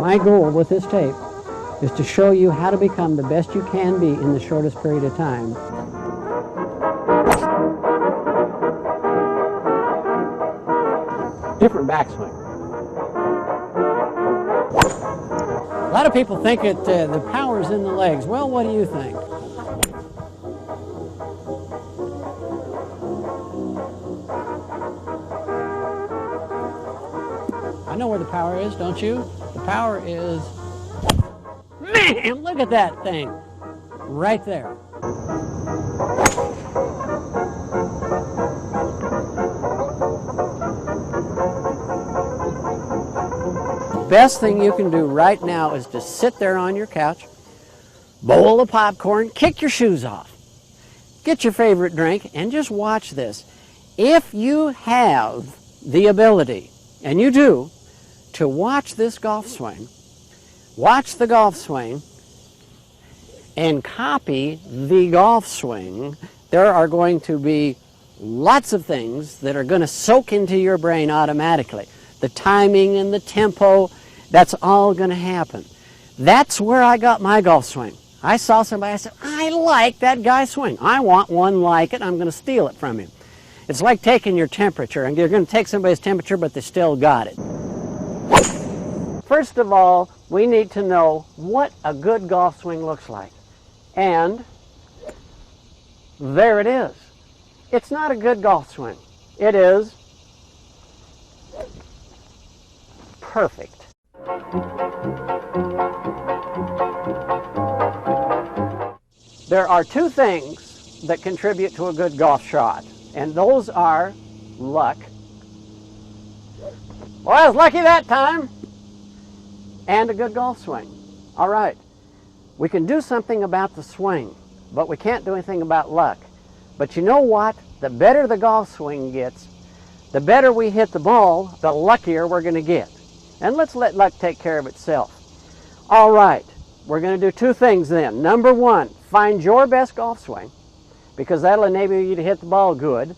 My goal with this tape is to show you how to become the best you can be in the shortest period of time. Different backswing. A lot of people think that the power's in the legs. Well, what do you think? I know where the power is, don't you? The power is, man, look at that thing, right there. Best thing you can do right now is to sit there on your couch, bowl of popcorn, kick your shoes off, get your favorite drink, and just watch this. If you have the ability, and you do, to watch this golf swing, watch the golf swing, and copy the golf swing, there are going to be lots of things that are going to soak into your brain automatically. The timing and the tempo, that's all going to happen. That's where I got my golf swing. I saw somebody, I said, I like that guy's swing. I want one like it. I'm going to steal it from him. It's like taking your temperature, and you're going to take somebody's temperature, but they still got it. First of all, we need to know what a good golf swing looks like. And there it is. It's not a good golf swing. It is perfect. There are two things that contribute to a good golf shot, and those are luck. Well, I was lucky that time. And a good golf swing. All right. We can do something about the swing, but we can't do anything about luck. But you know what? The better the golf swing gets, the better we hit the ball, the luckier we're going to get. And let's let luck take care of itself. All right. We're going to do two things then. Number one, find your best golf swing, because that'll enable you to hit the ball good.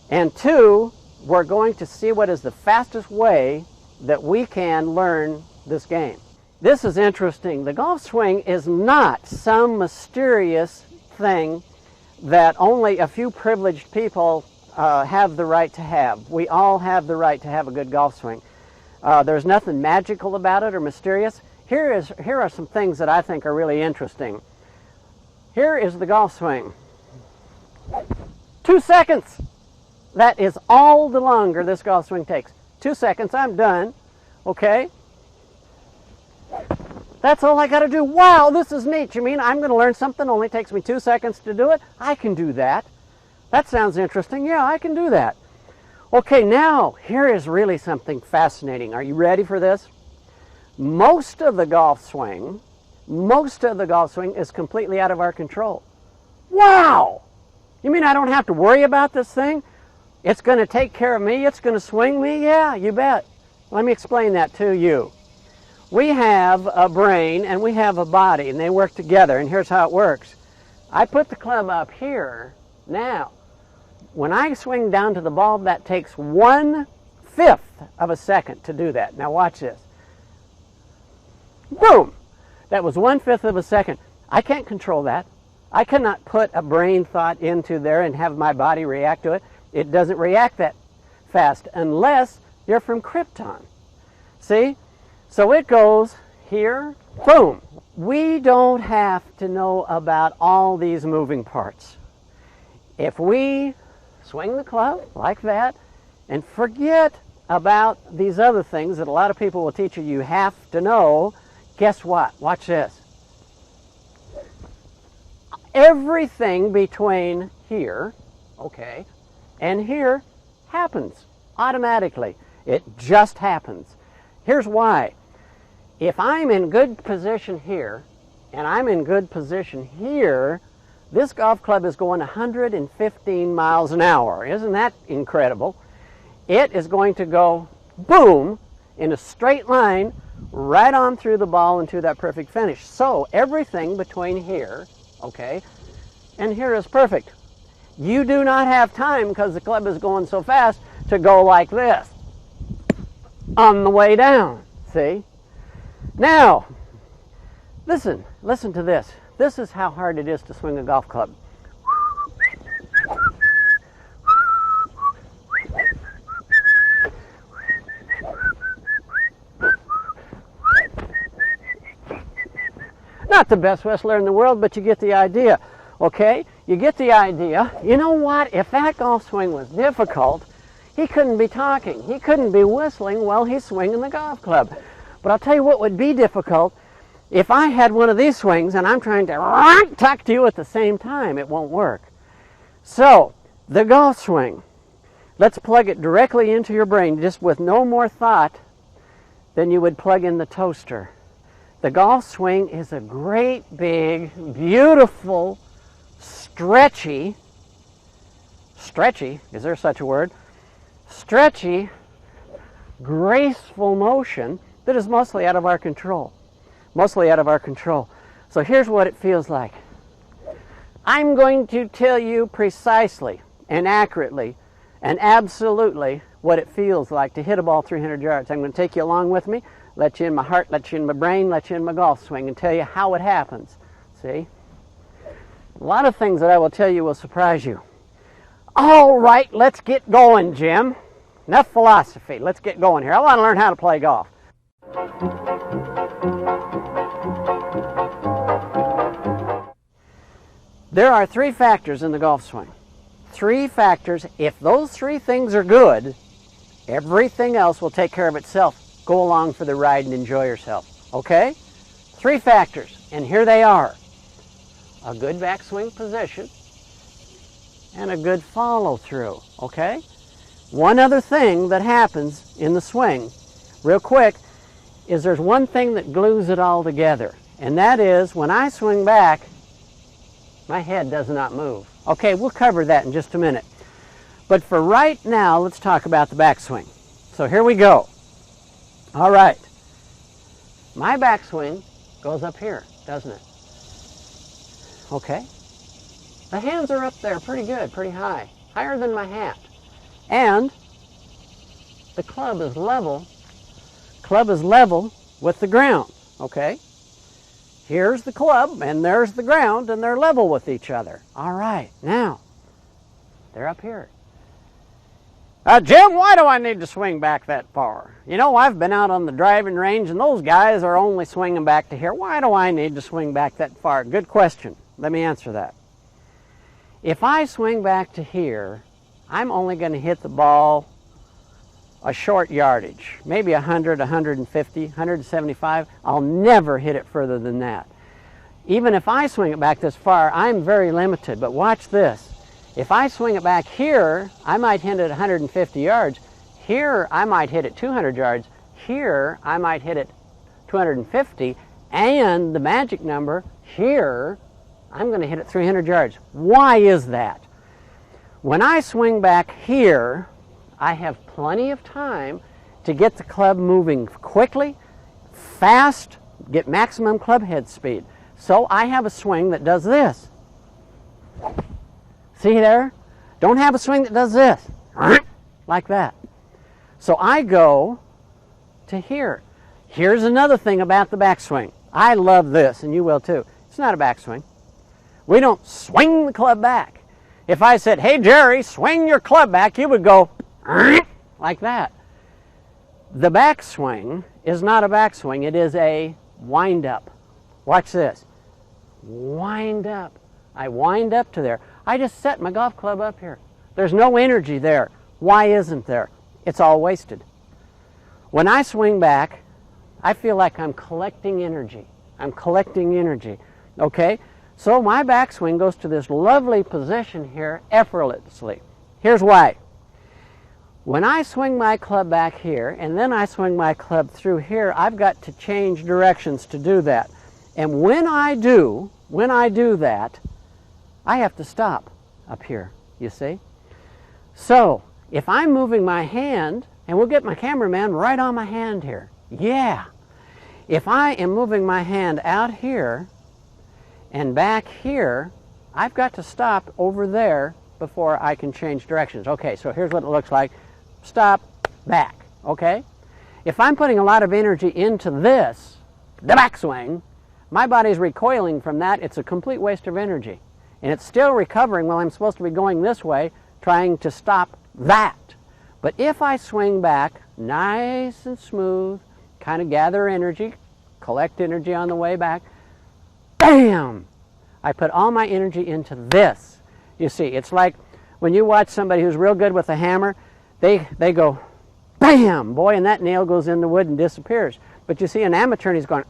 And two, we're going to see what is the fastest way that we can learn this game. This is interesting. The golf swing is not some mysterious thing that only a few privileged people have the right to have. We all have the right to have a good golf swing. There's nothing magical about it or mysterious. Here are some things that I think are really interesting. Here is the golf swing. 2 seconds. That is all the longer this golf swing takes. 2 seconds, I'm done. Okay? That's all I got to do. Wow, this is neat. You mean I'm going to learn something only takes me 2 seconds to do it? I can do that. That sounds interesting. Yeah, I can do that. Okay, now, here is really something fascinating. Are you ready for this? Most of the golf swing is completely out of our control. Wow! You mean I don't have to worry about this thing? It's going to take care of me? It's going to swing me? Yeah, you bet. Let me explain that to you. We have a brain and we have a body, and they work together, and here's how it works. I put the club up here. Now, when I swing down to the ball, that takes 1/5 of a second to do that. Now watch this. Boom! That was 1/5 of a second. I can't control that. I cannot put a brain thought into there and have my body react to it. It doesn't react that fast unless you're from Krypton. See? So it goes here, boom. We don't have to know about all these moving parts. If we swing the club like that and forget about these other things that a lot of people will teach you you have to know, guess what? Watch this. Everything between here, okay, and here happens automatically. It just happens. Here's why. If I'm in good position here, and I'm in good position here, this golf club is going 115 miles an hour. Isn't that incredible? It is going to go, boom, in a straight line, right on through the ball and to that perfect finish. So everything between here, okay, and here is perfect. You do not have time, because the club is going so fast, to go like this on the way down, see? Now, listen to this. This is how hard it is to swing a golf club. Not the best whistler in the world, but you get the idea, okay? You get the idea. You know what? If that golf swing was difficult, he couldn't be talking. He couldn't be whistling while he's swinging the golf club. But I'll tell you what would be difficult. If I had one of these swings and I'm trying to talk to you at the same time, it won't work. So, the golf swing, let's plug it directly into your brain, just with no more thought than you would plug in the toaster. The golf swing is a great, big, beautiful, stretchy, is there such a word? Stretchy, graceful motion that is mostly out of our control. Mostly out of our control. So here's what it feels like. I'm going to tell you precisely and accurately and absolutely what it feels like to hit a ball 300 yards. I'm going to take you along with me, let you in my heart, let you in my brain, let you in my golf swing, and tell you how it happens. See? A lot of things that I will tell you will surprise you. All right, let's get going, Jim. Enough philosophy. Let's get going here. I want to learn how to play golf. There are 3 factors in the golf swing. 3 factors. If those 3 things are good, everything else will take care of itself. Go along for the ride and enjoy yourself. Okay? 3 factors, and here they are. A good backswing position and a good follow-through. Okay? One other thing that happens in the swing, real quick, is there's one thing that glues it all together, and that is when I swing back, my head does not move. Okay, we'll cover that in just a minute. But for right now, let's talk about the backswing. So here we go. All right. My backswing goes up here, doesn't it? Okay. The hands are up there pretty good, pretty high. Higher than my hat. And the club is level. Club is level with the ground. Okay. Here's the club, and there's the ground, and they're level with each other. All right, now, they're up here. Jim, why do I need to swing back that far? You know, I've been out on the driving range, and those guys are only swinging back to here. Why do I need to swing back that far? Good question. Let me answer that. If I swing back to here, I'm only going to hit the ball a short yardage, maybe 100, 150, 175. I'll never hit it further than that. Even if I swing it back this far, I'm very limited. But watch this. If I swing it back here, I might hit it 150 yards. Here, I might hit it 200 yards. Here, I might hit it 250. And the magic number, here, I'm going to hit it 300 yards. Why is that? When I swing back here, I have plenty of time to get the club moving quickly, fast, get maximum club head speed. So I have a swing that does this. See there? Don't have a swing that does this. Like that. So I go to here. Here's another thing about the backswing. I love this, and you will too. It's not a backswing. We don't swing the club back. If I said, hey Jerry, swing your club back, you would go like that. The backswing is not a backswing. It is a wind up. Watch this. Wind up. I wind up to there. I just set my golf club up here. There's no energy there. Why isn't there? It's all wasted. When I swing back, I feel like I'm collecting energy. I'm collecting energy. Okay? So my backswing goes to this lovely position here effortlessly. Here's why. When I swing my club back here, and then I swing my club through here, I've got to change directions to do that. And when I do that, I have to stop up here, you see? So, if I'm moving my hand, and we'll get my cameraman right on my hand here. Yeah. If I am moving my hand out here and back here, I've got to stop over there before I can change directions. Okay, so here's what it looks like. Stop, back, okay? If I'm putting a lot of energy into this, the backswing, my body's recoiling from that. It's a complete waste of energy. And it's still recovering while I'm supposed to be going this way, trying to stop that. But if I swing back nice and smooth, kind of gather energy, collect energy on the way back, bam! I put all my energy into this. You see, it's like when you watch somebody who's real good with a hammer, they go, bam, boy, and that nail goes in the wood and disappears. But you see an amateur and he's going,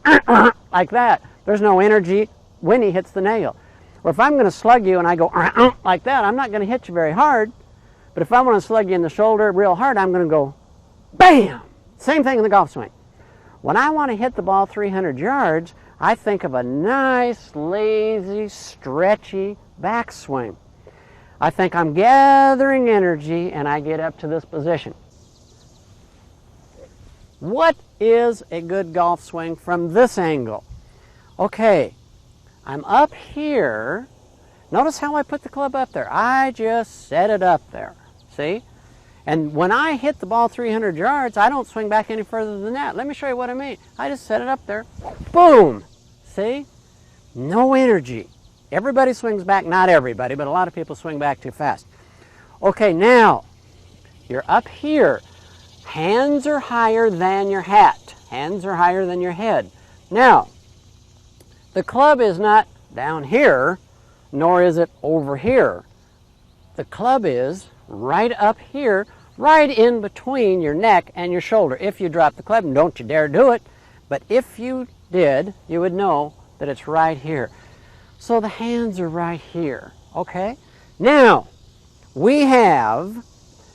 like that. There's no energy when he hits the nail. Or if I'm going to slug you and I go, like that, I'm not going to hit you very hard. But if I want to slug you in the shoulder real hard, I'm going to go, bam! Same thing in the golf swing. When I want to hit the ball 300 yards, I think of a nice, lazy, stretchy backswing. I think I'm gathering energy and I get up to this position. What is a good golf swing from this angle? Okay, I'm up here. Notice how I put the club up there. I just set it up there, see? And when I hit the ball 300 yards, I don't swing back any further than that. Let me show you what I mean. I just set it up there. Boom! See? No energy. Everybody swings back, not everybody, but a lot of people swing back too fast. Okay, now, you're up here. Hands are higher than your hat. Hands are higher than your head. Now, the club is not down here, nor is it over here. The club is right up here, right in between your neck and your shoulder. If you drop the club, and don't you dare do it, but if you did, you would know that it's right here. So the hands are right here, okay? Now, we have,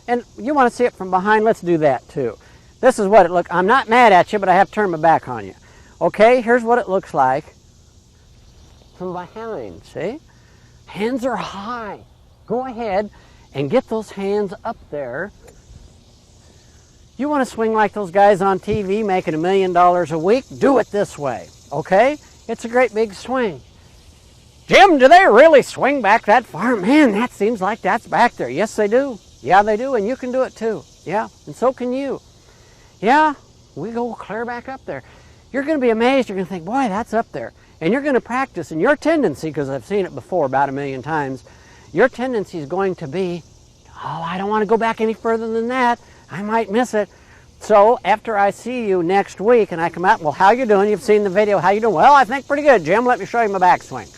and you want to see it from behind, let's do that too. This is what it looks, I'm not mad at you, but I have to turn my back on you. Okay, here's what it looks like from behind, see? Hands are high. Go ahead and get those hands up there. You want to swing like those guys on TV making $1 million a week? Do it this way, okay? It's a great big swing. Jim, do they really swing back that far? Man, that seems like that's back there. Yes, they do. Yeah, they do, and you can do it too. Yeah, and so can you. Yeah, we go clear back up there. You're going to be amazed. You're going to think, boy, that's up there. And you're going to practice, and your tendency, because I've seen it before about 1 million times, your tendency is going to be, oh, I don't want to go back any further than that. I might miss it. So after I see you next week and I come out, well, how you doing? You've seen the video. How you doing? Well, I think pretty good, Jim. Let me show you my backswing.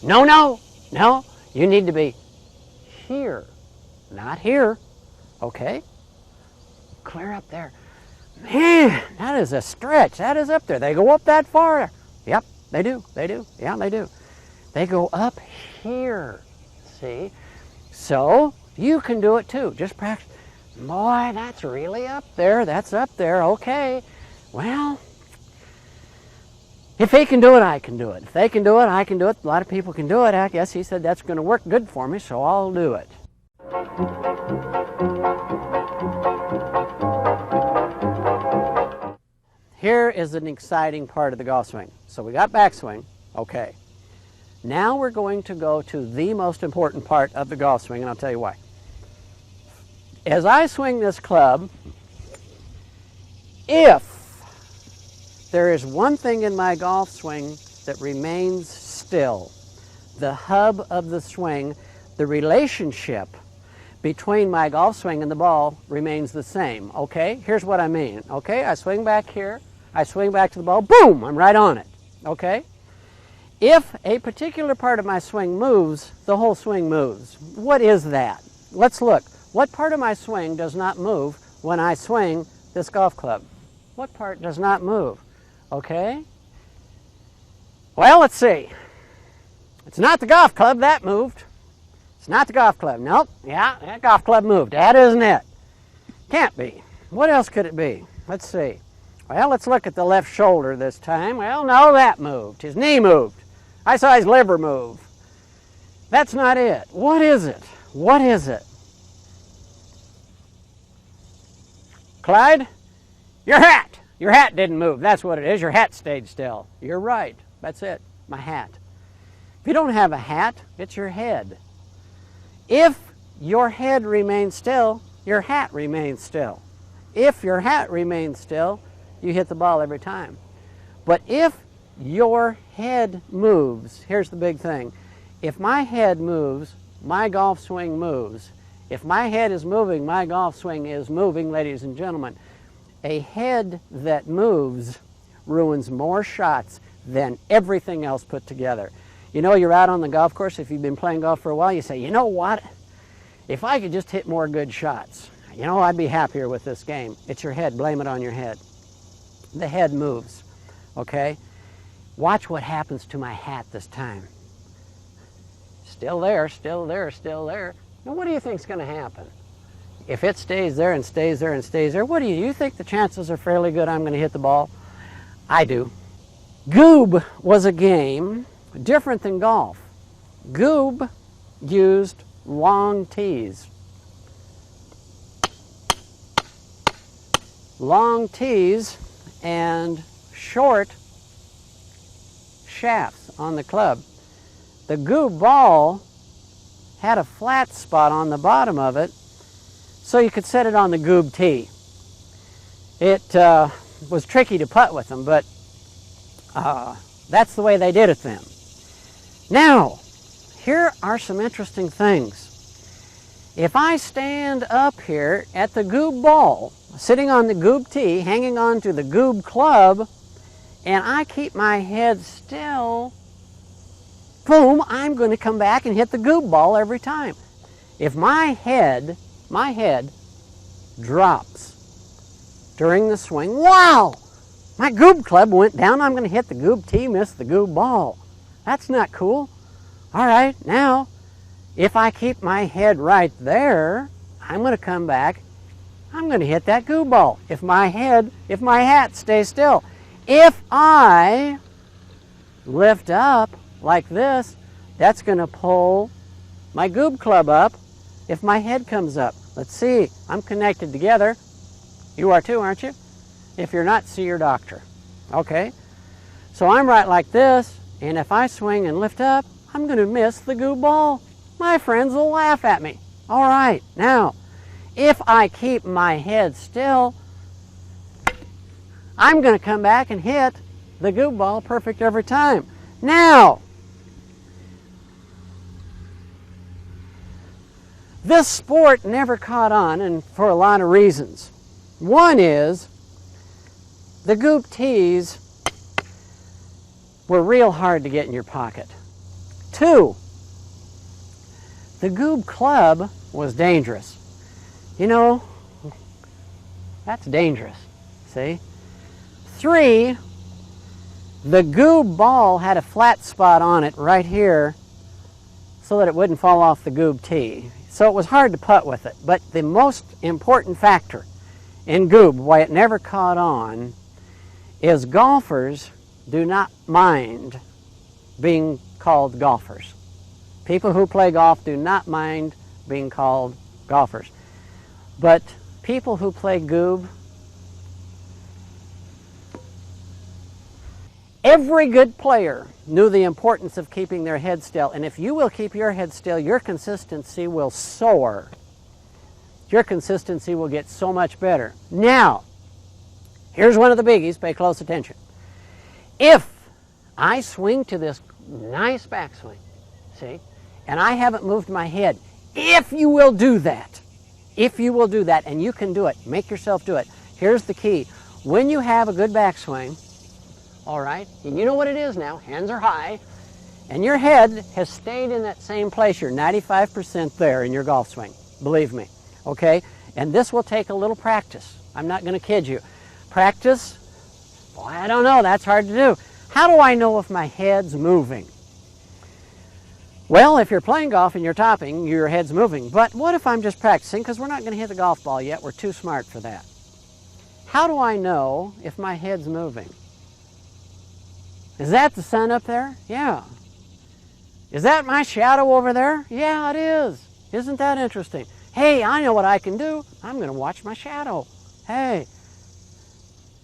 No, no, no. You need to be here, not here. Okay? Clear up there. Man, that is a stretch. That is up there. They go up that far. Yep, they do. They do. Yeah, they do. They go up here. See? So you can do it too. Just practice. Boy, that's really up there. That's up there. Okay. Well, if he can do it, I can do it. If they can do it, I can do it. A lot of people can do it. I guess he said that's going to work good for me, so I'll do it. Here is an exciting part of the golf swing. So we got backswing. Okay. Now we're going to go to the most important part of the golf swing, and I'll tell you why. As I swing this club, if there is one thing in my golf swing that remains still, the hub of the swing, the relationship between my golf swing and the ball remains the same, okay? Here's what I mean, okay? I swing back here, I swing back to the ball, boom, I'm right on it, okay? If a particular part of my swing moves, the whole swing moves. What is that? Let's look. What part of my swing does not move when I swing this golf club? What part does not move? Okay? Well, let's see. It's not the golf club, that moved. It's not the golf club. Nope. Yeah, that golf club moved. That isn't it. Can't be. What else could it be? Let's see. Well, let's look at the left shoulder this time. Well, no, that moved. His knee moved. I saw his liver move. That's not it. What is it? What is it? Clyde? Your hat. Your hat didn't move. That's what it is. Your hat stayed still. You're right. That's it. My hat. If you don't have a hat, it's your head. If your head remains still, your hat remains still. If your hat remains still, you hit the ball every time. But if your head moves, here's the big thing. If my head moves, my golf swing moves. If my head is moving, my golf swing is moving, ladies and gentlemen. A head that moves ruins more shots than everything else put together. You know, you're out on the golf course, if you've been playing golf for a while, you say, you know what? If I could just hit more good shots, you know, I'd be happier with this game. It's your head. Blame it on your head. The head moves, okay? Watch what happens to my hat this time. Still there, still there, still there. Now, what do you think's going to happen? If it stays there and stays there and stays there, what do you think the chances are fairly good I'm going to hit the ball? I do. Goob was a game different than golf. Goob used long tees. Long tees and short shafts on the club. The Goob ball had a flat spot on the bottom of it, so you could set it on the Goob tee. It was tricky to putt with them, but that's the way they did it then. Now, here are some interesting things. If I stand up here at the Goob ball, sitting on the Goob tee, hanging on to the Goob club, and I keep my head still, boom, I'm going to come back and hit the Goob ball every time. If my head drops during the swing, wow, my Goob club went down, I'm going to hit the Goob tee, miss the Goob ball. That's not cool. All right, now, if I keep my head right there, I'm going to come back, I'm going to hit that Goob ball. If my hat stays still. If I lift up like this, that's going to pull my Goob club up if my head comes up. Let's see, I'm connected together. You are too, aren't you? If you're not, see your doctor. Okay, so I'm right like this, and if I swing and lift up, I'm going to miss the Goob ball. My friends will laugh at me. All right, now, if I keep my head still, I'm going to come back and hit the Goob ball perfect every time. Now, this sport never caught on, and for a lot of reasons. One is the Goob tees were real hard to get in your pocket. Two, the Goob club was dangerous. You know, that's dangerous, see? Three, the Goob ball had a flat spot on it right here so that it wouldn't fall off the Goob tee. So it was hard to putt with it. But the most important factor in Goob, why it never caught on, is golfers do not mind being called golfers. People who play golf do not mind being called golfers. But people who play Goob, every good player knew the importance of keeping their head still. And if you will keep your head still, your consistency will soar. Your consistency will get so much better. Now, here's one of the biggies. Pay close attention. If I swing to this nice backswing, see, and I haven't moved my head, if you will do that, and you can do it, make yourself do it. Here's the key. When you have a good backswing, all right, and you know what it is now, hands are high, and your head has stayed in that same place. You're 95% there in your golf swing, believe me, okay? And this will take a little practice. I'm not going to kid you. Practice, boy, I don't know, that's hard to do. How do I know if my head's moving? Well, if you're playing golf and you're topping, your head's moving. But what if I'm just practicing? Because we're not going to hit the golf ball yet. We're too smart for that. How do I know if my head's moving? Is that the sun up there? Yeah. Is that my shadow over there? Yeah, it is. Isn't that interesting? Hey, I know what I can do. I'm going to watch my shadow. Hey.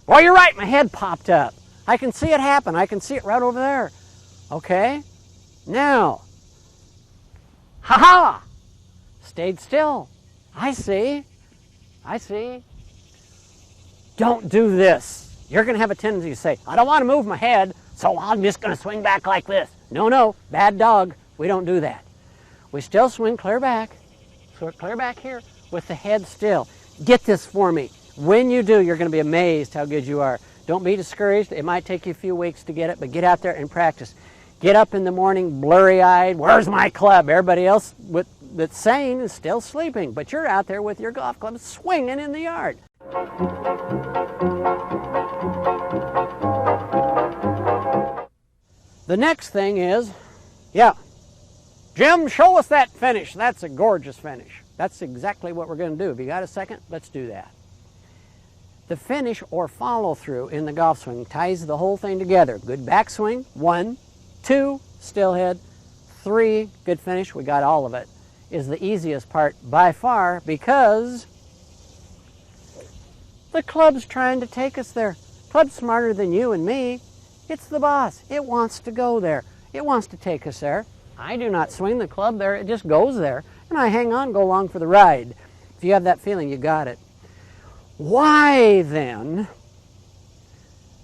Well, you're right. My head popped up. I can see it happen. I can see it right over there. Okay. Now. Ha-ha! Stayed still. I see. I see. Don't do this. you're going to have a tendency to say, I don't want to move my head, so I'm just going to swing back like this. No, no, bad dog. We don't do that. We still swing clear back. So clear back here with the head still. Get this for me. When you do, you're going to be amazed how good you are. Don't be discouraged. It might take you a few weeks to get it, but get out there and practice. Get up in the morning blurry-eyed. Where's my club? Everybody else that's sane is still sleeping, but you're out there with your golf club swinging in the yard. The next thing is, Jim, show us that finish. That's a gorgeous finish. That's exactly what we're going to do. If you got a second, let's do that. The finish or follow through in the golf swing ties the whole thing together. Good backswing, 1, 2, still head, 3, good finish. We got all of it. Is the easiest part by far because the club's trying to take us there. Club's smarter than you and me. It's the boss. It wants to go there. It wants to take us there. I do not swing the club there. It just goes there. And I hang on, go along for the ride. If you have that feeling, you got it. Why then,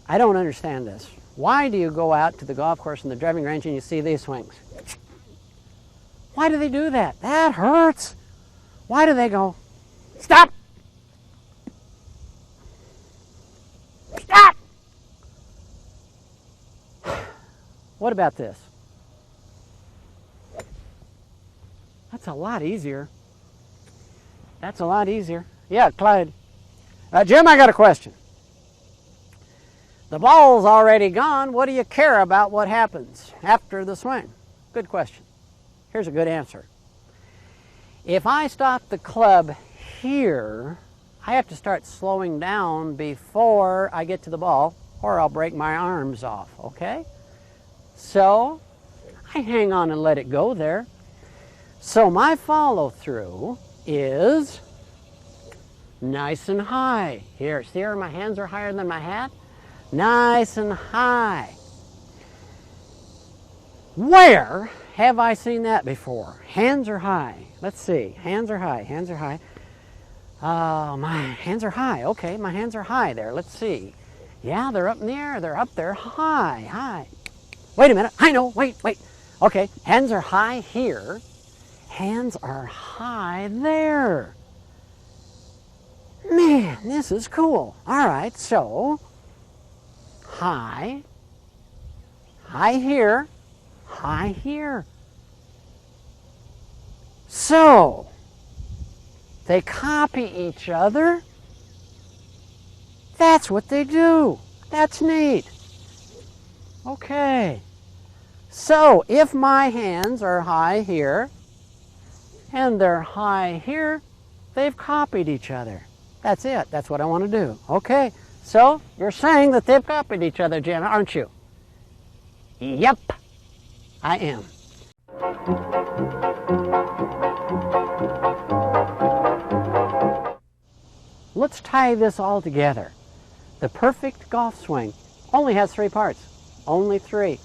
I don't understand this. Why do you go out to the golf course and the driving range and you see these swings? Why do they do that? That hurts. Why do they go, stop? Stop! What about this? That's a lot easier. That's a lot easier. Yeah, Clyde. Jim, I got a question. The ball's already gone. What do you care about what happens after the swing? Good question. Here's a good answer. If I stop the club here, I have to start slowing down before I get to the ball, or I'll break my arms off, okay? So I hang on and let it go there. So my follow-through is nice and high. Here, see where my hands are higher than my hat? Nice and high. Where have I seen that before? Hands are high. Let's see. Hands are high. Hands are high. My hands are high. Okay, my hands are high there. Let's see. Yeah, they're up in the air. They're up there high, high. Wait a minute. I know. Wait. Okay, hands are high here. Hands are high there. Man, this is cool. All right, so high, high here, high here. So they copy each other. That's what they do. That's neat. Okay. So if my hands are high here and they're high here, they've copied each other. That's it. That's what I want to do. Okay. So you're saying that they've copied each other, Jen, aren't you? Yep, I am. Let's tie this all together. The perfect golf swing only has 3 parts. Only 3.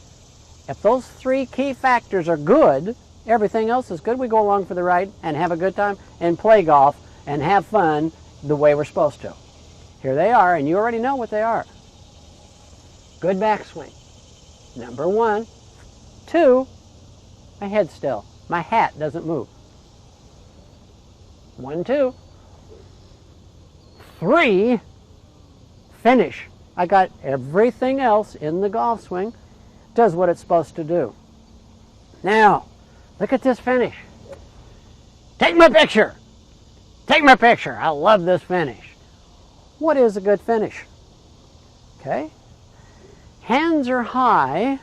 If those 3 key factors are good, everything else is good. We go along for the ride and have a good time and play golf and have fun the way we're supposed to. Here they are, and you already know what they are. Good backswing. Number 1. 2, my head still. My hat doesn't move. 1, 2. 3, finish. I got everything else in the golf swing. Does what it's supposed to do. Now, look at this finish. Take my picture. Take my picture. I love this finish. What is a good finish? Okay. Hands are high,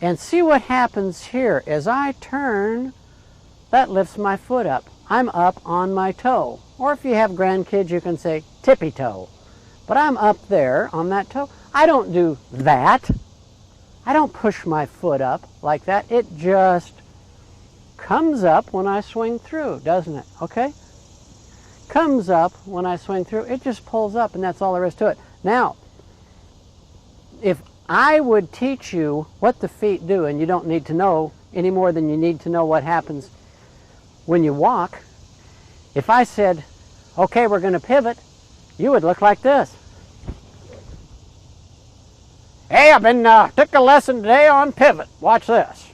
and see what happens here. As I turn, that lifts my foot up. I'm up on my toe. Or if you have grandkids, you can say tippy toe. But I'm up there on that toe. I don't do that. I don't push my foot up like that. It just comes up when I swing through, doesn't it? Okay? Comes up when I swing through. It just pulls up, and that's all there is to it. Now, if I would teach you what the feet do, and you don't need to know any more than you need to know what happens when you walk, if I said, okay, we're going to pivot, you would look like this. Hey, took a lesson today on pivot. Watch this.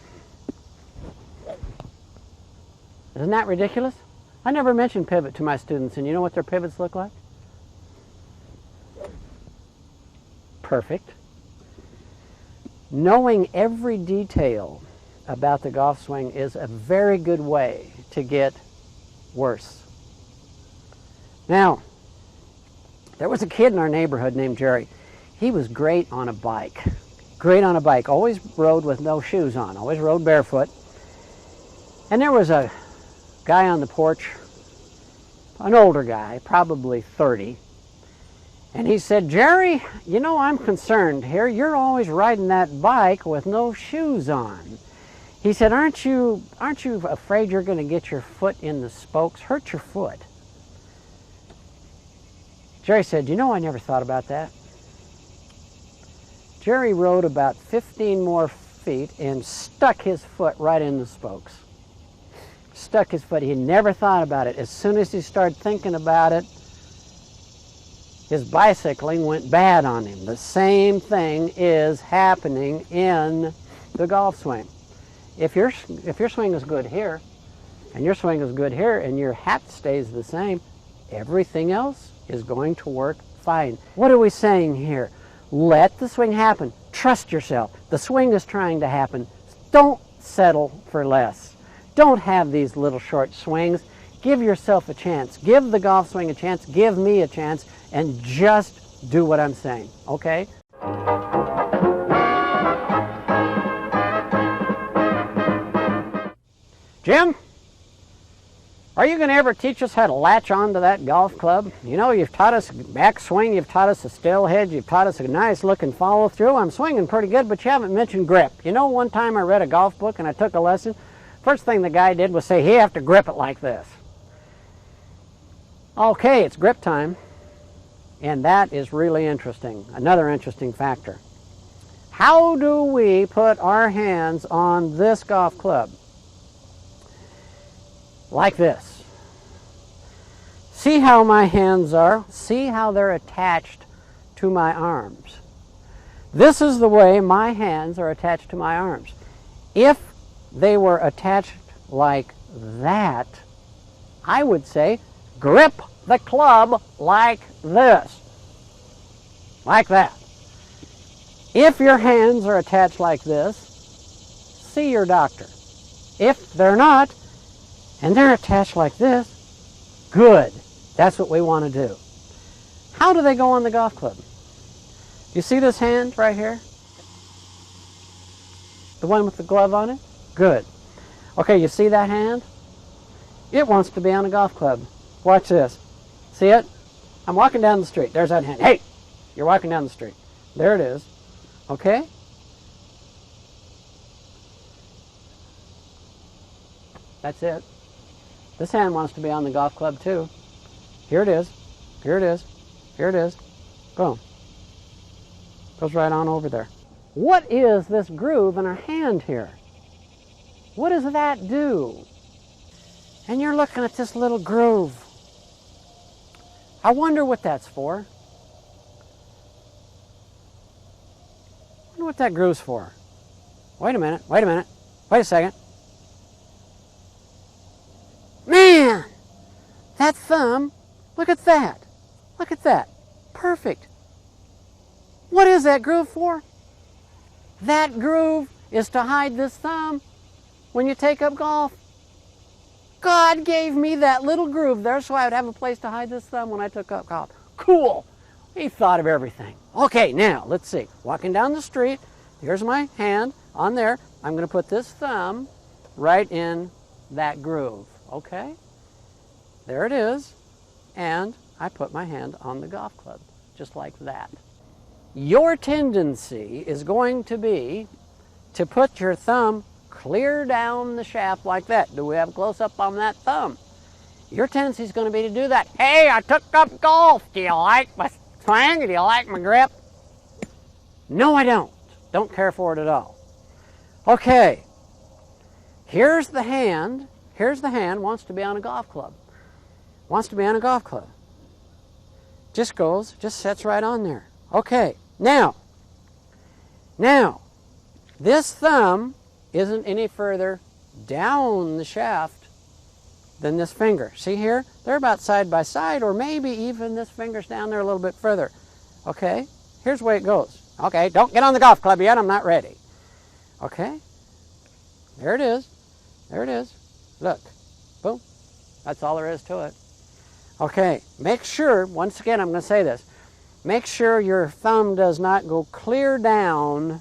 Isn't that ridiculous? I never mention pivot to my students, and you know what their pivots look like? Perfect. Knowing every detail about the golf swing is a very good way to get worse. Now, there was a kid in our neighborhood named Jerry. He was great on a bike. Great on a bike. Always rode with no shoes on. Always rode barefoot. And there was a guy on the porch, an older guy, probably 30. And he said, Jerry, you know, I'm concerned here. You're always riding that bike with no shoes on. He said, aren't you afraid you're going to get your foot in the spokes, hurt your foot? Jerry said, you know, I never thought about that. Jerry rode about 15 more feet and stuck his foot right in the spokes. Stuck his foot. He never thought about it. As soon as he started thinking about it, his bicycling went bad on him. The same thing is happening in the golf swing. If your swing is good here, and your swing is good here, and your hat stays the same, everything else is going to work fine. What are we saying here? Let the swing happen. Trust yourself. The swing is trying to happen. Don't settle for less. Don't have these little short swings. Give yourself a chance. Give the golf swing a chance. Give me a chance. And just do what I'm saying. Okay? Jim, are you going to ever teach us how to latch onto that golf club? You know, you've taught us backswing, you've taught us a still head, you've taught us a nice looking follow through. I'm swinging pretty good, but you haven't mentioned grip. You know, one time I read a golf book and I took a lesson. First thing the guy did was say, hey, you have to grip it like this. Okay, it's grip time. And that is really interesting. Another interesting factor. How do we put our hands on this golf club? Like this. See how my hands are? See how they're attached to my arms? This is the way my hands are attached to my arms. If they were attached like that, I would say grip the club like this. Like that. If your hands are attached like this, see your doctor. If they're not, and they're attached like this, good. That's what we want to do. How do they go on the golf club? You see this hand right here? The one with the glove on it? Good. Okay, you see that hand? It wants to be on a golf club. Watch this. See it? I'm walking down the street. There's that hand. Hey! You're walking down the street. There it is. Okay? That's it. This hand wants to be on the golf club too. Here it is. Here it is. Here it is. Boom. Goes right on over there. What is this groove in our hand here? What does that do? And you're looking at this little groove. I wonder what that's for. I wonder what that groove's for. Wait a minute. Wait a minute. Wait a second. Man! That thumb, look at that. Look at that. Perfect. What is that groove for? That groove is to hide this thumb when you take up golf. God gave me that little groove there so I would have a place to hide this thumb when I took up golf. Cool. He thought of everything. Okay, now, let's see. Walking down the street, here's my hand on there. I'm going to put this thumb right in that groove. Okay? There it is. And I put my hand on the golf club, just like that. Your tendency is going to be to put your thumb clear down the shaft like that. Do we have a close-up on that thumb? Your tendency is going to be to do that. Hey, I took up golf. Do you like my swing? Do you like my grip? No, I don't. Don't care for it at all. Okay. Here's the hand. Here's the hand wants to be on a golf club. Wants to be on a golf club. Just sets right on there. Okay. Now, Now, this thumb isn't any further down the shaft than this finger. See here? They're about side by side, or maybe even this finger's down there a little bit further. Okay? Here's the way it goes. Okay, don't get on the golf club yet. I'm not ready. Okay? There it is. There it is. Look. Boom. That's all there is to it. Okay, make sure, once again, I'm going to say this, make sure your thumb does not go clear down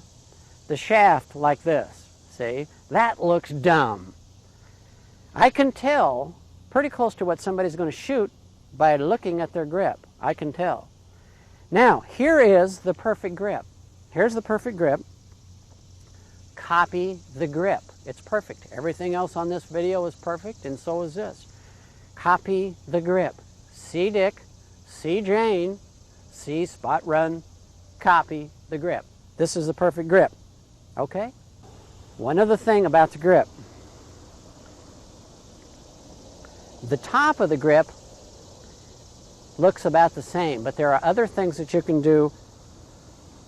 the shaft like this. See? That looks dumb. I can tell pretty close to what somebody's going to shoot by looking at their grip. I can tell. Now, here is the perfect grip. Here's the perfect grip. Copy the grip. It's perfect. Everything else on this video is perfect, and so is this. Copy the grip. See Dick, see Jane, see Spot Run, copy the grip. This is the perfect grip. Okay? One other thing about the grip. The top of the grip looks about the same, but there are other things that you can do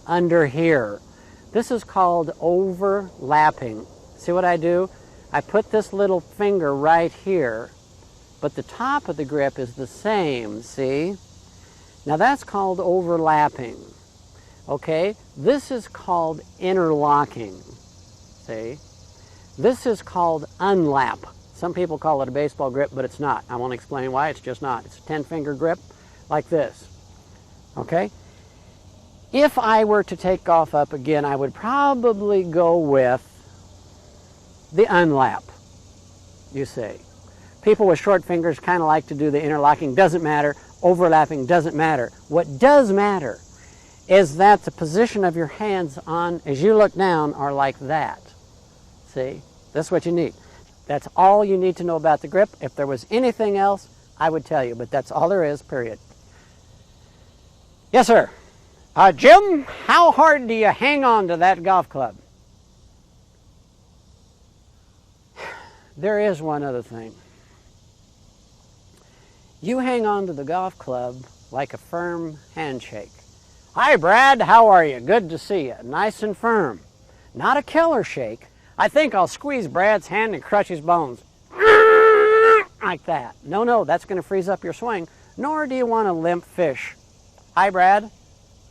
under here. This is called overlapping. See what I do? I put this little finger right here, but the top of the grip is the same, see? Now that's called overlapping, okay? This is called interlocking, see? This is called unlap. Some people call it a baseball grip, but it's not. I won't explain why, it's just not. It's a 10-finger grip like this, okay? If I were to take golf up again, I would probably go with the unlap, you see. People with short fingers kind of like to do the interlocking. Doesn't matter. Overlapping doesn't matter. What does matter is that the position of your hands on, as you look down, are like that. See? That's what you need. That's all you need to know about the grip. If there was anything else, I would tell you, but that's all there is, period. Yes, sir. Jim, how hard do you hang on to that golf club? There is one other thing. You hang on to the golf club like a firm handshake. Hi, Brad, how are you? Good to see you. Nice and firm. Not a killer shake. I think I'll squeeze Brad's hand and crush his bones. Like that. No, that's going to freeze up your swing. Nor do you want a limp fish. Hi, Brad.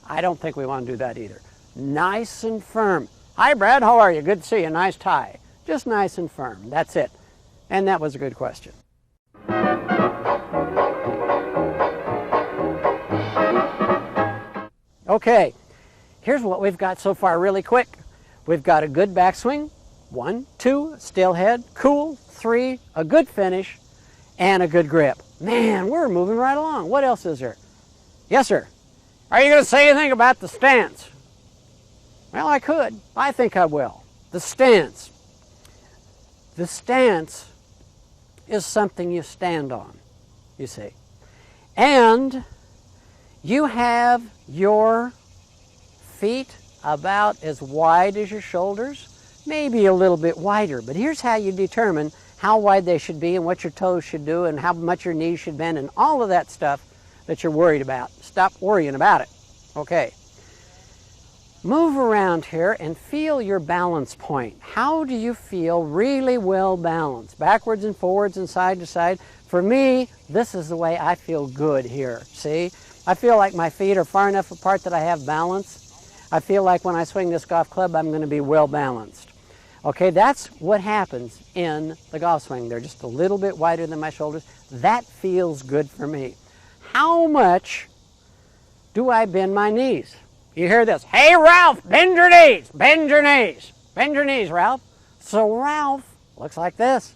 I don't think we want to do that either. Nice and firm. Hi, Brad, how are you? Good to see you. Nice tie. Just nice and firm. That's it. And that was a good question. Okay, here's what we've got so far really quick. We've got a good backswing, 1, 2, still head, cool, 3, a good finish, and a good grip. Man, we're moving right along. What else is there? Yes, sir. Are you going to say anything about the stance? Well, I could. I think I will. The stance. The stance is something you stand on, you see. And you have your feet about as wide as your shoulders, maybe a little bit wider. But here's how you determine how wide they should be and what your toes should do and how much your knees should bend and all of that stuff that you're worried about. Stop worrying about it. Okay. Move around here and feel your balance point. How do you feel really well balanced? Backwards and forwards and side to side. For me, this is the way I feel good here. See? I feel like my feet are far enough apart that I have balance. I feel like when I swing this golf club, I'm going to be well balanced. Okay, that's what happens in the golf swing. They're just a little bit wider than my shoulders. That feels good for me. How much do I bend my knees? You hear this, hey Ralph, bend your knees, bend your knees, bend your knees, Ralph. So Ralph looks like this.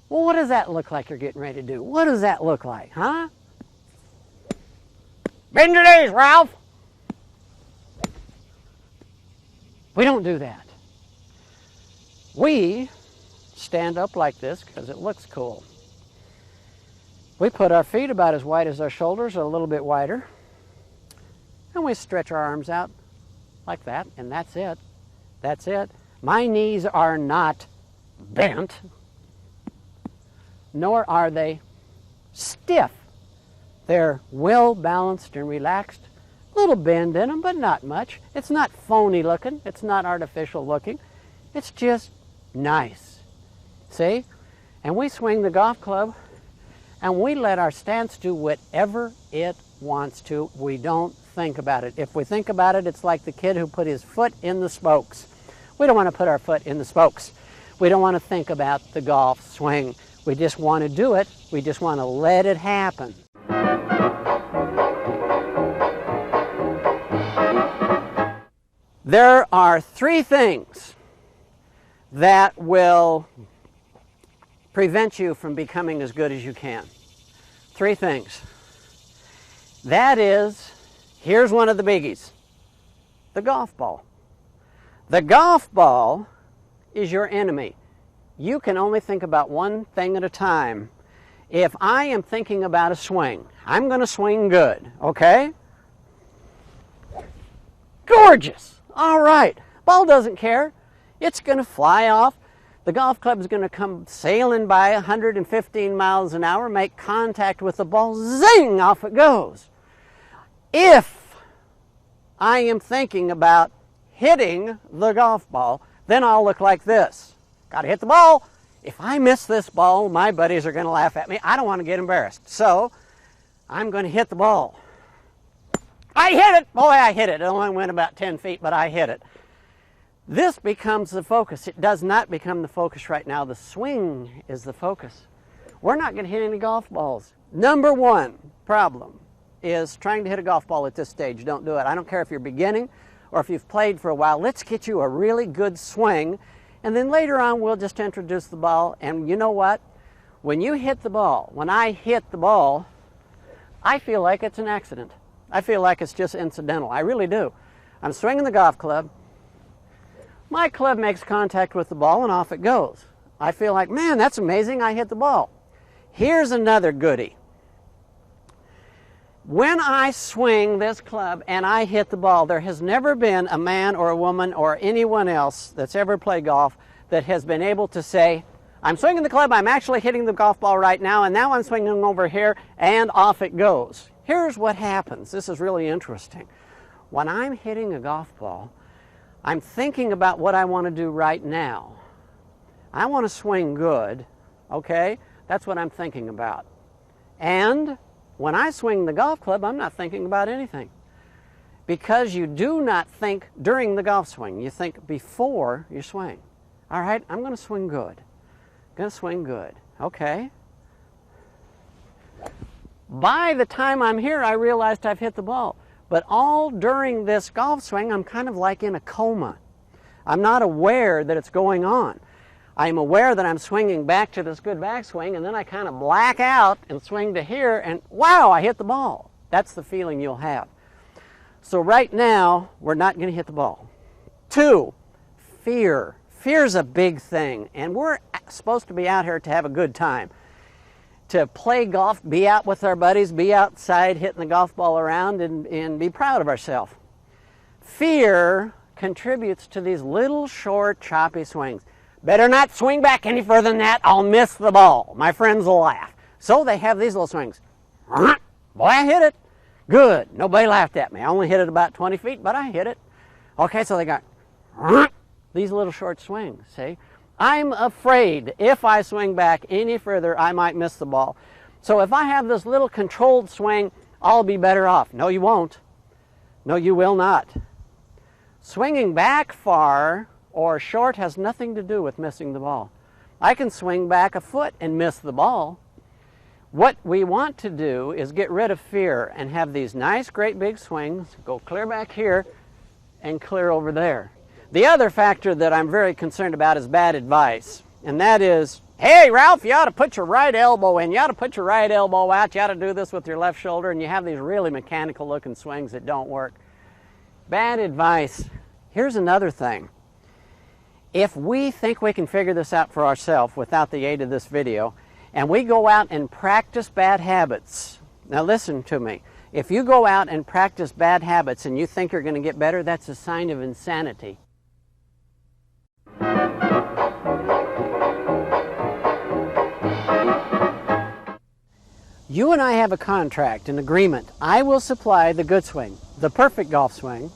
Well, what does that look like you're getting ready to do? What does that look like, huh? Bend your knees, Ralph. We don't do that. We stand up like this because it looks cool. We put our feet about as wide as our shoulders, or a little bit wider. And we stretch our arms out like that, and that's it. That's it. My knees are not bent, nor are they stiff. They're well balanced and relaxed. Little bend in them, but not much. It's not phony looking. It's not artificial looking. It's just nice. See? And we swing the golf club and we let our stance do whatever it wants to. We don't think about it. If we think about it, it's like the kid who put his foot in the spokes. We don't want to put our foot in the spokes. We don't want to think about the golf swing. We just want to do it. We just want to let it happen. There are three things that will prevent you from becoming as good as you can. Three things. That is, here's one of the biggies, the golf ball. The golf ball is your enemy. You can only think about one thing at a time. If I am thinking about a swing, I'm going to swing good, okay? Gorgeous. All right. Ball doesn't care. It's going to fly off. The golf club is going to come sailing by 115 miles an hour, make contact with the ball, zing, off it goes. If I am thinking about hitting the golf ball, then I'll look like this. Got to hit the ball. If I miss this ball, my buddies are going to laugh at me. I don't want to get embarrassed. So I'm going to hit the ball. I hit it. Boy, I hit it. It only went about 10 feet, but I hit it. This becomes the focus. It does not become the focus right now. The swing is the focus. We're not going to hit any golf balls. Number one problem is trying to hit a golf ball at this stage. Don't do it. I don't care if you're beginning or if you've played for a while. Let's get you a really good swing, and then later on we'll just introduce the ball. And you know what? When you hit the ball, when I hit the ball, I feel like it's an accident. I feel like it's just incidental. I really do. I'm swinging the golf club. My club makes contact with the ball and off it goes. I feel like, man, that's amazing, I hit the ball. Here's another goodie. When I swing this club and I hit the ball, there has never been a man or a woman or anyone else that's ever played golf that has been able to say, I'm swinging the club, I'm actually hitting the golf ball right now, and now I'm swinging over here, and off it goes. Here's what happens. This is really interesting. When I'm hitting a golf ball, I'm thinking about what I want to do right now. I want to swing good, okay? That's what I'm thinking about. And when I swing the golf club, I'm not thinking about anything. Because you do not think during the golf swing. You think before you swing. All right, I'm going to swing good. Going to swing good, okay? By the time I'm here, I realized I've hit the ball. But all during this golf swing, I'm kind of like in a coma. I'm not aware that it's going on. I'm aware that I'm swinging back to this good backswing, and then I kind of black out and swing to here, and wow, I hit the ball. That's the feeling you'll have. So right now, we're not going to hit the ball. 2, fear. Fear's a big thing, and we're supposed to be out here to have a good time. To play golf, be out with our buddies, be outside hitting the golf ball around, and be proud of ourselves. Fear contributes to these little short choppy swings. Better not swing back any further than that, I'll miss the ball. My friends will laugh. So they have these little swings. Boy, I hit it. Good. Nobody laughed at me. I only hit it about 20 feet, but I hit it. Okay, so they got these little short swings, see? I'm afraid if I swing back any further, I might miss the ball. So if I have this little controlled swing, I'll be better off. No, you won't. No, you will not. Swinging back far or short has nothing to do with missing the ball. I can swing back a foot and miss the ball. What we want to do is get rid of fear and have these nice, great big swings, go clear back here and clear over there. The other factor that I'm very concerned about is bad advice, and that is, hey, Ralph, you ought to put your right elbow in, you ought to put your right elbow out, you ought to do this with your left shoulder, and you have these really mechanical-looking swings that don't work. Bad advice. Here's another thing. If we think we can figure this out for ourselves without the aid of this video, and we go out and practice bad habits, now listen to me, if you go out and practice bad habits and you think you're going to get better, that's a sign of insanity. You and I have a contract, an agreement. I will supply the good swing, the perfect golf swing,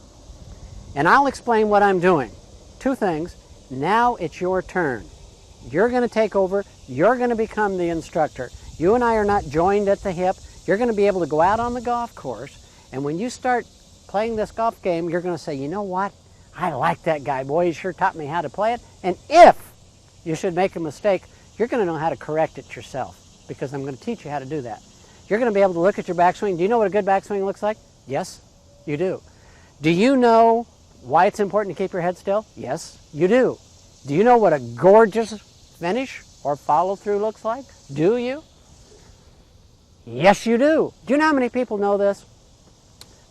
and I'll explain what I'm doing. Two things. Now it's your turn. You're going to take over. You're going to become the instructor. You and I are not joined at the hip. You're going to be able to go out on the golf course, and when you start playing this golf game, you're going to say, you know what? I like that guy. Boy, he sure taught me how to play it. And if you should make a mistake, you're going to know how to correct it yourself, because I'm going to teach you how to do that. You're going to be able to look at your backswing. Do you know what a good backswing looks like? Yes, you do. Do you know why it's important to keep your head still? Yes, you do. Do you know what a gorgeous finish or follow through looks like? Do you? Yes, you do. Do you know how many people know this?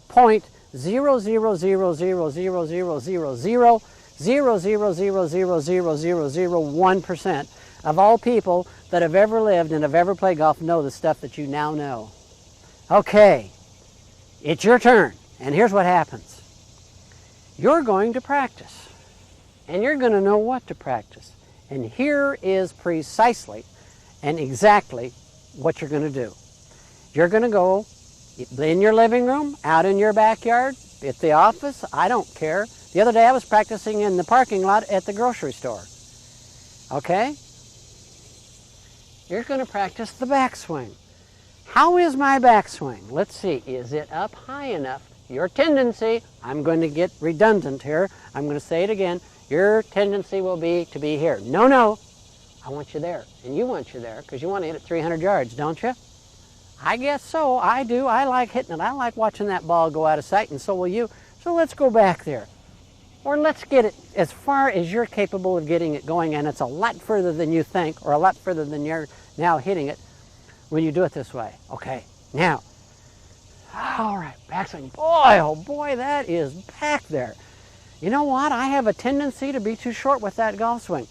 0.0000000000000000001% of all people that have ever lived and have ever played golf know the stuff that you now know. Okay, it's your turn, and here's what happens. You're going to practice, and you're going to know what to practice. And here is precisely and exactly what you're going to do. You're going to go in your living room, out in your backyard, at the office, I don't care. The other day I was practicing in the parking lot at the grocery store. Okay? You're going to practice the backswing. How is my backswing? Let's see, is it up high enough? Your tendency, I'm going to get redundant here, I'm going to say it again, your tendency will be to be here. No, no, I want you there. And you want you there because you want to hit it 300 yards, don't you? I guess so, I do. I like hitting it. I like watching that ball go out of sight, and so will you. So let's go back there. Or let's get it as far as you're capable of getting it going, and it's a lot further than you think, or a lot further than you're now hitting it when you do it this way. Okay, now, all right, backswing. Boy, oh boy, that is back there. You know what? I have a tendency to be too short with that golf swing.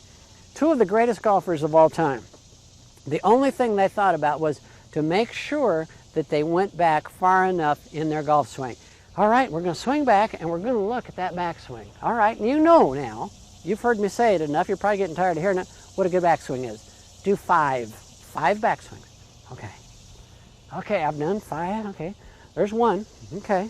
Two of the greatest golfers of all time, the only thing they thought about was to make sure that they went back far enough in their golf swing. All right, we're going to swing back and we're going to look at that backswing. All right, and you know now, you've heard me say it enough, you're probably getting tired of hearing it, what a good backswing is. Do five backswings. Okay. Okay, I've done 5, okay. There's 1, okay.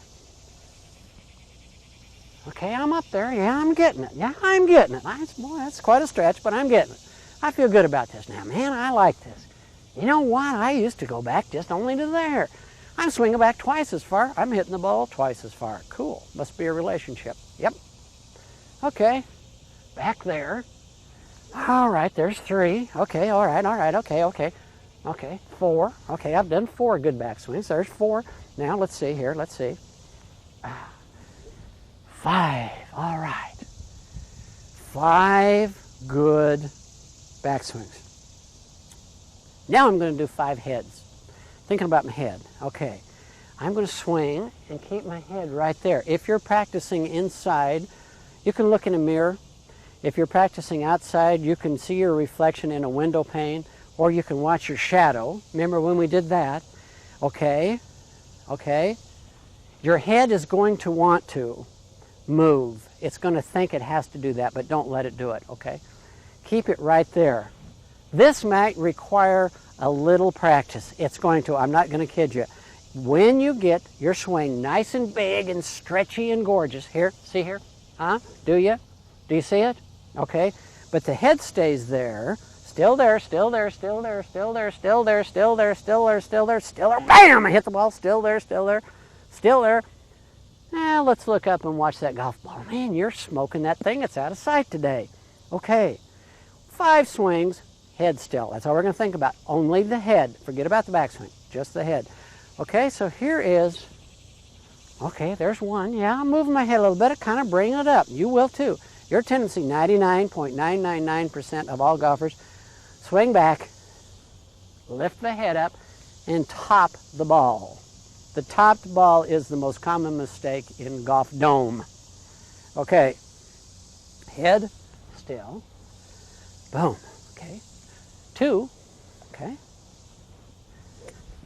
Okay, I'm up there, yeah, I'm getting it. Yeah, I'm getting it. Boy, that's quite a stretch, but I'm getting it. I feel good about this now. Man, I like this. You know what? I used to go back just only to there. I'm swinging back twice as far. I'm hitting the ball twice as far. Cool. Must be a relationship. Yep. Okay. Back there. All right, there's 3. Okay, all right, okay. Okay, 4. Okay, I've done 4 good backswings. There's 4. Now, let's see here. Let's see. 5. All right. 5 good backswings. Now I'm going to do 5 heads. Thinking about my head. Okay. I'm going to swing and keep my head right there. If you're practicing inside, you can look in a mirror. If you're practicing outside, you can see your reflection in a window pane, or you can watch your shadow. Remember when we did that? Okay. Okay. Your head is going to want to move. It's going to think it has to do that, but don't let it do it, okay? Keep it right there. This might require a little practice. It's going to. I'm not going to kid you. When you get your swing nice and big and stretchy and gorgeous, here, see here? Huh? Do you? Do you see it? Okay. But the head stays there. Still there, still there, still there, still there, still there, still there, still there, still there, still there. Bam! I hit the ball. Still there, still there, still there. Now let's look up and watch that golf ball. Man, you're smoking that thing. It's out of sight today. Okay. 5 swings. Head still. That's all we're going to think about. Only the head. Forget about the backswing. Just the head. Okay, so here is, okay, there's 1. Yeah, I'm moving my head a little bit, kind of bringing it up. You will too. Your tendency, 99.999% of all golfers, swing back, lift the head up, and top the ball. The topped ball is the most common mistake in golf dome. Okay, head still. Boom. Okay. 2, okay.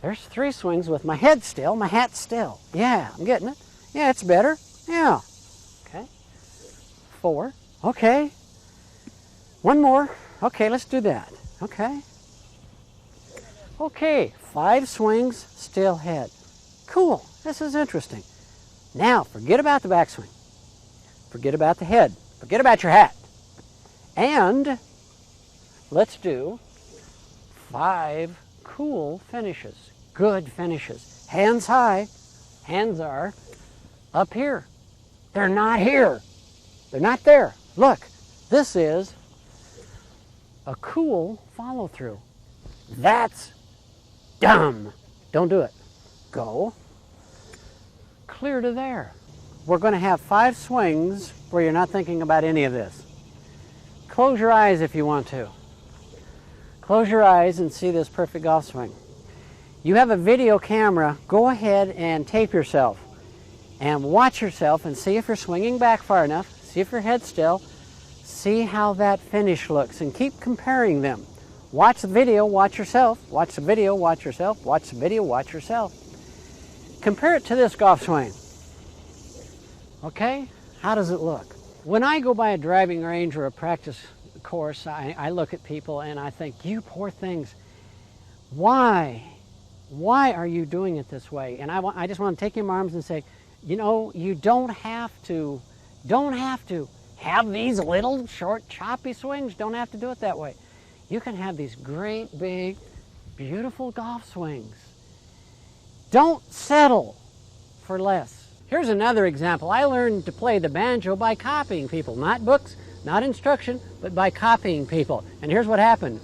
There's 3 swings with my head still, my hat still. Yeah, I'm getting it. Yeah, it's better. Yeah. Okay. 4, okay. 1 more. Okay, let's do that. Okay. Okay, 5 swings, still head. Cool, this is interesting. Now, forget about the backswing. Forget about the head. Forget about your hat. And let's do 5 cool finishes. Good finishes. Hands high. Hands are up here. They're not here. They're not there. Look, this is a cool follow through. That's dumb. Don't do it. Go clear to there. We're going to have 5 swings where you're not thinking about any of this. Close your eyes if you want to. Close your eyes and see this perfect golf swing. You have a video camera, go ahead and tape yourself and watch yourself and see if you're swinging back far enough, see if your head's still, see how that finish looks, and keep comparing them. Watch the video, watch yourself, watch the video, watch yourself, watch the video, watch yourself. Compare it to this golf swing. Okay, how does it look? When I go by a driving range or a practice course, I look at people and I think, you poor things, why are you doing it this way? And I just want to take your arms and say, you know, you don't have to have these little short choppy swings. Don't have to do it that way. You can have these great big beautiful golf swings. Don't settle for less. Here's another example. I learned to play the banjo by copying people, not books, not instruction, but by copying people. And here's what happened.